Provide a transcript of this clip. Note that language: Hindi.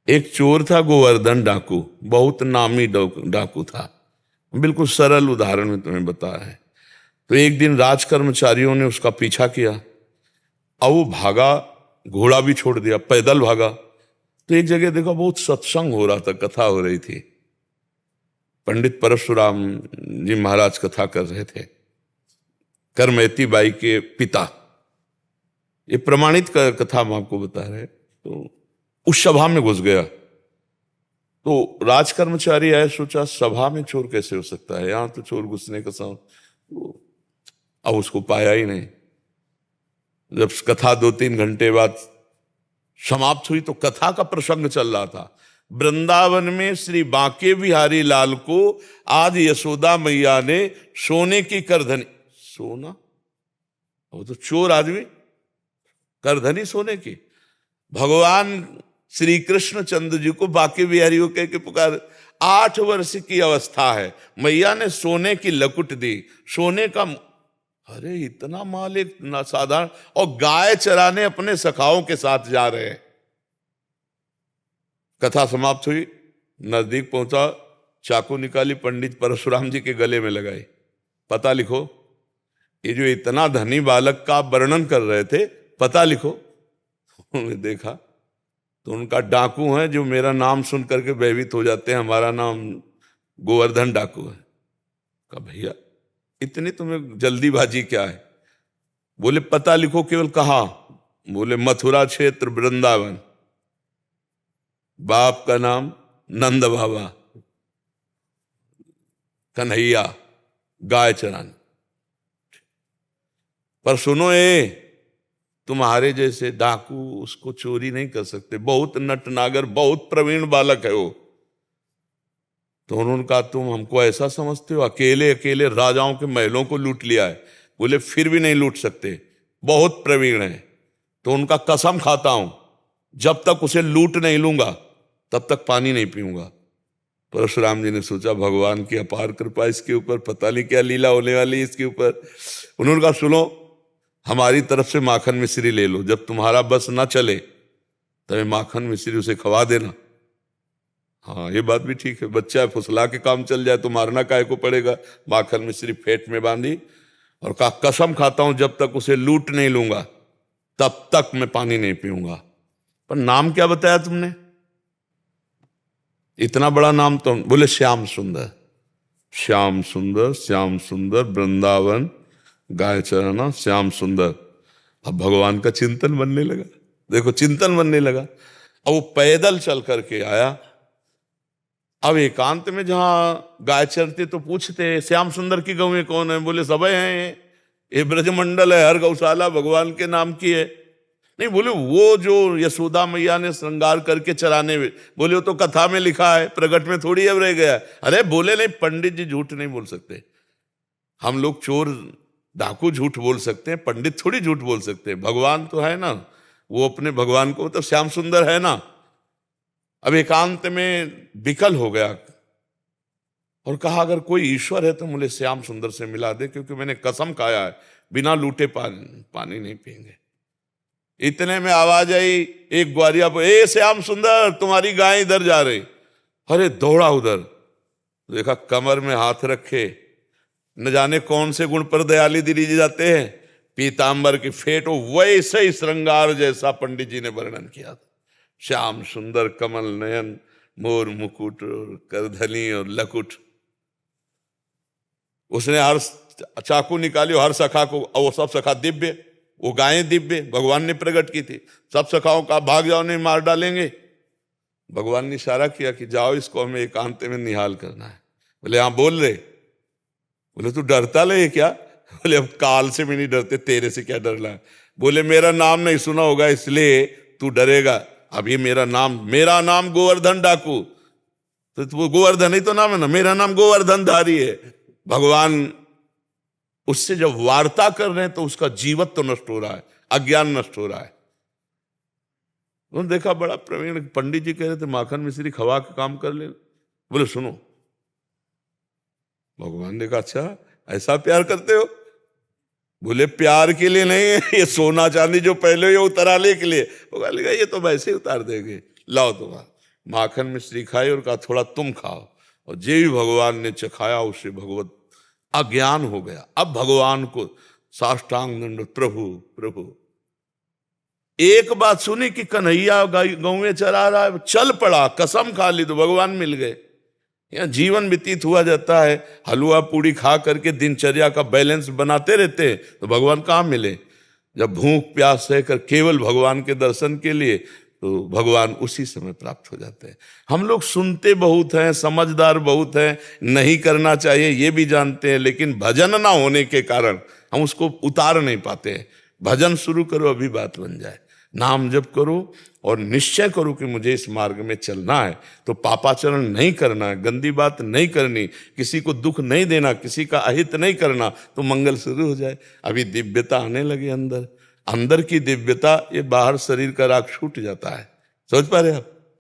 एक चोर था गोवर्धन डाकू, बहुत नामी डाकू था। बिल्कुल सरल उदाहरण में तुम्हें बताया है। तो एक दिन राज कर्मचारियों ने उसका पीछा किया, और वो भागा, घोड़ा भी छोड़ दिया, पैदल भागा। तो एक जगह देखा, बहुत सत्संग हो रहा था, कथा हो रही थी। पंडित परशुराम जी महाराज कथा कर रहे थे, करमैती बाई के पिता। ये प्रमाणित कथा हम आपको बता रहे हैं। तो उस सभा में घुस गया। तो राज कर्मचारी आए, सोचा सभा में चोर कैसे हो सकता है, यहां तो चोर घुसने का साउंड। तो अब उसको पाया ही नहीं। जब कथा 2-3 घंटे बाद समाप्त हुई तो कथा का प्रसंग चल रहा था। वृंदावन में श्री बांके बिहारी लाल को आज यशोदा मैया ने सोने की करधनी, सोना, वो तो चोर आदमी, करधनी सोने की। भगवान श्री कृष्ण चंद्र जी को बांके बिहारी को कह के पुकार, 8 वर्ष की अवस्था है, मैया ने सोने की लकुट दी, सोने का। अरे इतना माल एक साधारण, और गाय चराने अपने सखाओं के साथ जा रहे हैं। कथा समाप्त हुई, नजदीक पहुंचा, चाकू निकाली, पंडित परशुराम जी के गले में लगाई, पता लिखो। ये जो इतना धनी बालक का वर्णन कर रहे थे, पता लिखो। उन्होंने देखा तो उनका डाकू है जो मेरा नाम सुन करके भयभीत हो जाते हैं, हमारा नाम गोवर्धन डाकू है। कहा भैया इतनी तुम्हें जल्दीबाजी क्या है? बोले पता लिखो। केवल कहा? बोले मथुरा क्षेत्र वृंदावन, बाप का नाम नंद बाबा, कन्हैया, गाय चराने। पर सुनो, ये तुम्हारे जैसे डाकू उसको चोरी नहीं कर सकते, बहुत नटनागर, बहुत प्रवीण बालक है वो। तो उन्होंने कहा तुम हमको ऐसा समझते हो, अकेले अकेले राजाओं के महलों को लूट लिया है। बोले फिर भी नहीं लूट सकते, बहुत प्रवीण है। तो उनका कसम खाता हूं, जब तक उसे लूट नहीं लूंगा तब तक पानी नहीं पीऊंगा। परशुराम जी ने सोचा भगवान की अपार कृपा इसके ऊपर, पता नहीं क्या लीला होने वाली इसके ऊपर। उन्होंने कहा सुनो, हमारी तरफ से माखन मिश्री ले लो, जब तुम्हारा बस ना चले तब माखन मिश्री उसे खवा देना। हाँ ये बात भी ठीक है, बच्चा है, फुसला के काम चल जाए तो मारना काहे को पड़ेगा। माखन मिश्री फेंट में बांधी और कहा कसम खाता हूं जब तक उसे लूट नहीं लूंगा तब तक मैं पानी नहीं पीऊंगा। पर नाम क्या बताया तुमने? इतना बड़ा नाम तो। बोले श्याम सुंदर। श्याम सुंदर, श्याम सुंदर, वृंदावन, गाय चराना, श्याम सुंदर। अब भगवान का चिंतन बनने लगा। देखो चिंतन बनने लगा। अब वो पैदल चल करके आया। अब एकांत में जहां गाय चरते तो पूछते श्याम सुंदर की गौएं कौन है? बोले सबे हैं, ये ब्रजमंडल है, हर गौशाला भगवान के नाम की है। नहीं, बोले वो जो यशोदा मैया ने श्रृंगार करके चराने में, बोले वो तो कथा में लिखा है, प्रगट में थोड़ी अब रह गया। अरे बोले नहीं, पंडित जी झूठ नहीं बोल सकते। हम लोग चोर डाकू झूठ बोल सकते हैं, पंडित थोड़ी झूठ बोल सकते हैं। भगवान तो है ना, वो अपने भगवान को तो श्याम सुंदर है ना। अब एकांत में विकल हो गया और कहा अगर कोई ईश्वर है तो मुझे श्याम सुंदर से मिला दे, क्योंकि मैंने कसम खाया है बिना लूटे पानी नहीं पिएंगे। इतने में आवाज आई एक ग्वारिया पर, ए श्याम सुंदर तुम्हारी गाय इधर जा रही। अरे दौड़ा उधर, देखा कमर में हाथ रखे, न जाने कौन से गुण पर दयाली दिली जाते हैं, पीतांबर की फेट, वैसे ही श्रृंगार जैसा पंडित जी ने वर्णन किया था। श्याम सुंदर, कमल नयन, मोर मुकुट और करधनी और लकुट। उसने हर चाकू निकाली, हर सखा को, और वो सब सखा दिव्य, वो गायें दिव्य भगवान ने प्रकट की थी। सब सखाओं का भाग जाओ नहीं मार डालेंगे। भगवान ने इशारा किया कि जाओ इसको हमें एकांत में निहाल करना है। बोले हाँ बोल रहे। बोले तू डरता ले क्या? बोले अब काल से भी नहीं डरते, तेरे से क्या डरना है। बोले मेरा नाम नहीं सुना होगा इसलिए तू डरेगा। अब ये मेरा नाम गोवर्धन डाकू, तो गोवर्धन ही तो नाम है ना, मेरा नाम गोवर्धन धारी है। भगवान उससे जब वार्ता कर रहे हैं तो उसका जीवत्व तो नष्ट हो रहा है, अज्ञान नष्ट हो रहा है। उन्होंने देखा बड़ा प्रवीण पंडित जी कह रहे थे माखन मिश्री खवा के काम कर ले। बोले सुनो, भगवान ने कहा अच्छा ऐसा प्यार करते हो? बोले प्यार के लिए नहीं है, ये सोना चांदी जो पहले ये उतारने के लिए। वो कहा ये तो वैसे ही उतार देंगे, लाओ तुम्हारा। माखन मिश्री खाई और कहा थोड़ा तुम खाओ, और जे भी भगवान ने चखाया उसे भगवत अज्ञान हो गया। अब भगवान को साष्टांग दंड, प्रभु प्रभु। एक बात सुनी कि कन्हैया गाँव में चला रहा है, चल पड़ा, कसम खा ली तो भगवान मिल गए। यहाँ जीवन व्यतीत हुआ जाता है, हलवा पूड़ी खा करके दिनचर्या का बैलेंस बनाते रहते हैं, तो भगवान कहाँ मिले? जब भूख प्यास सहकर केवल भगवान के दर्शन के लिए, तो भगवान उसी समय प्राप्त हो जाते हैं। हम लोग सुनते बहुत हैं, समझदार बहुत हैं, नहीं करना चाहिए ये भी जानते हैं, लेकिन भजन ना होने के कारण हम उसको उतार नहीं पाते हैं। भजन शुरू करो, अभी बात बन जाए। नाम जप करो और निश्चय करो कि मुझे इस मार्ग में चलना है, तो पापाचरण नहीं करना है, गंदी बात नहीं करनी, किसी को दुख नहीं देना, किसी का अहित नहीं करना, तो मंगल शुरू हो जाए। अभी दिव्यता आने लगे अंदर, अंदर की दिव्यता, ये बाहर शरीर का राग छूट जाता है। समझ पा रहे आप?